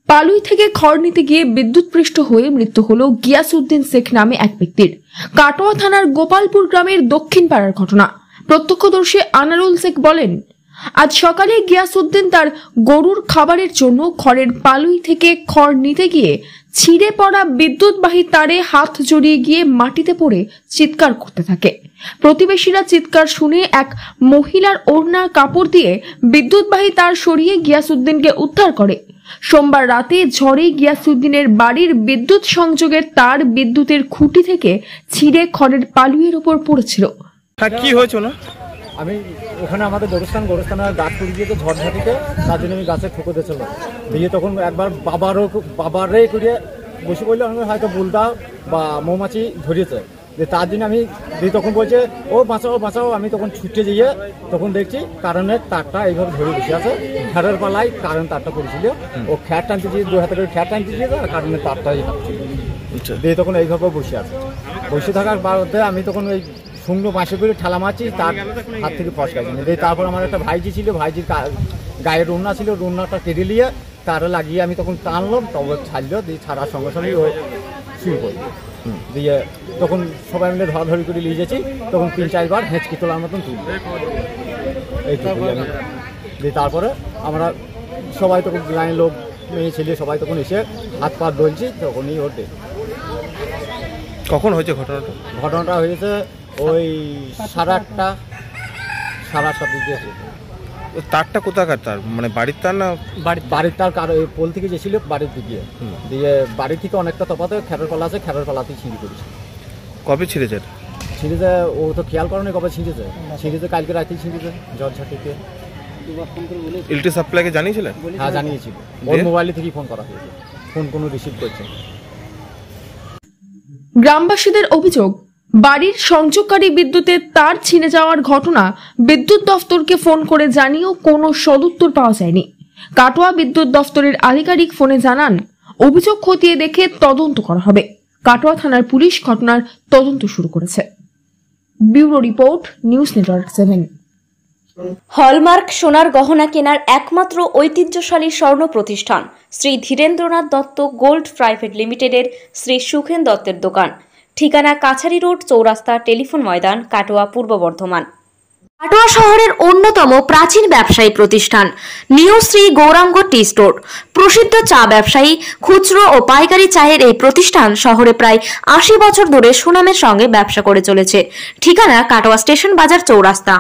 পালুই থেকে খড় নিতে গিয়ে বিদ্যুৎপৃষ্ট হয়ে মৃত্যু হলো গিয়াসউদ্দিন শেখ নামে এক ব্যক্তির। কাটোয়া থানার গোপালপুর গ্রামের দক্ষিণ পাড়ার ঘটনা। প্রত্যক্ষদর্শী আনারুল শেখ বলেন, আজ সকালে গিয়াসউদ্দিন তার গরুর খাবারের জন্য খড়ের পালুই থেকে খড় নিতে গিয়ে ছিঁড়ে পড়া বিদ্যুৎবাহী তারে হাত জড়িয়ে গিয়ে মাটিতে পড়ে চিৎকার করতে থাকে। প্রতিবেশীরা চিৎকার শুনে এক মহিলার ওড়নার কাপড় দিয়ে বিদ্যুৎবাহী তার সরিয়ে গিয়াসউদ্দিনকে উদ্ধার করে। সোমবার রাতে ঝড়ে গিয়াসউদ্দিনের বাড়ির বিদ্যুৎ সংযোগের তার বিদ্যুতের খুঁটি থেকে ছিঁড়ে খড়ের পালুইয়ের উপর পড়েছিল। কি হয়েছিল? আমি ওখানে আমাদের গোরস্থানের গাছ পড়ে গিয়েছে ঝড়ঝাটিতে, তার জন্য আমি গাছে ঠুকে দিয়েছিল দিয়ে তখন একবার বাবারে করে বসে বললো আমি হয়তো বুলদা বা মৌমাছি ধরিয়েছে, যে তার জন্য আমি তখন বলছে ও বাঁচাও বাঁচাও। আমি তখন ছুটে গিয়ে তখন দেখছি কারেন্টের তারটা এইভাবে ধরে বসে আছে, খ্যারের পালায় কারেন্ট তারটা পড়েছিল। ও খ্যার টানতে দিয়ে 2 হাতে করে খ্যার টানতে দিয়েছে আর কারেন্টের তারটাই দিয়ে তখন এইভাবে বসে আছে। বসে থাকার বাদে আমি তখন ওই শুকনো বাঁশে করে ঠেলা মারছি, তার হাত থেকে ফসকাইছে। দিয়ে তারপর আমার একটা ভাইজি ছিল, ভাইজির গায়ে রুন্না ছিল, রুন্নাটা কেটে নিয়ে তারা লাগিয়ে আমি তখন টানলাম, তবে ছাড়লো। দিয়ে ছাড়ার সঙ্গে সঙ্গে ওই শুয়ে পড়ল। দিয়ে তখন সবাই মিলে ধরাধরি করে নিয়ে গেছি। তখন 3-4 বার হেঁচকি তোলার মতন তুলল এইটুকু আমি। দিয়ে তারপরে আমরা সবাই তখন গ্রামের লোক মেয়ে ছেলে সবাই তখন এসে হাত পা ডলছি, তখনই ওর ডেট। কখন হয়েছে ঘটনাটা? ঘটনাটা হয়েছে ওই 8:30 দিকে। তারটা কোথাকার তার, মানে বাড়ির তার না? বাড়ির তার কারো পোল থেকে গেছিল বাড়ির দিকে, দিয়ে বাড়ি থেকে অনেকটা তফাতে খ্যারের পালা আছে, খ্যারের পালাতেই ছিঁড়ি করেছে। কবে ছিঁড়েছে? ছিঁড়েছে ও তো খেয়াল করেনি কবে ছিঁড়েছে। কালকে রাতেই ছিঁড়েছে ঝড়ঝাটিতে। ইলেকট্রিক সাপ্লাইকে জানিয়েছিলেন? হ্যাঁ জানিয়েছিল, ওর মোবাইল থেকেই ফোন করা হয়েছে, ফোন কোনো রিসিভ করছে। গ্রামবাসীদের অভিযোগ, বাড়ির সংযোগকারী বিদ্যুতের তার ছিঁড়ে যাওয়ার ঘটনা বিদ্যুৎ দফতরকে ফোন করে জানিয়েও কোনো সদুত্তর পাওয়া যায়নি। কাটোয়া বিদ্যুৎ দফতরের আধিকারিক ফোনে জানান, অভিযোগ খতিয়ে দেখে তদন্ত করা হবে। কাটোয়া থানার পুলিশ ঘটনার তদন্ত শুরু করেছে। Bureau report, news network 7। Hallmark সোনার গহনা কেনার একমাত্র ঐতিহ্যশালী স্বর্ণ প্রতিষ্ঠান শ্রী ধীরেন্দ্রনাথ দত্ত গোল্ড প্রাইভেট লিমিটেডের শ্রী সুখেন দত্তের দোকান। ঠিকানা কাছারি রোড, চৌরাস্তা, টেলিফোন ময়দান, কাটোয়া, পূর্ব বর্ধমান। কাটোয়া শহরের অন্যতম প্রাচীন ব্যবসায়ী প্রতিষ্ঠান new Shri Gauranga tea store. প্রসিদ্ধ চা ব্যবসায়ী, খুচরো ও পাইকারি চায়ের এই প্রতিষ্ঠান শহরে প্রায় 80 বছর ধরে সুনামের সঙ্গে ব্যবসা করে চলেছে। ঠিকানা কাটোয়া স্টেশন বাজার, চৌরাস্তা।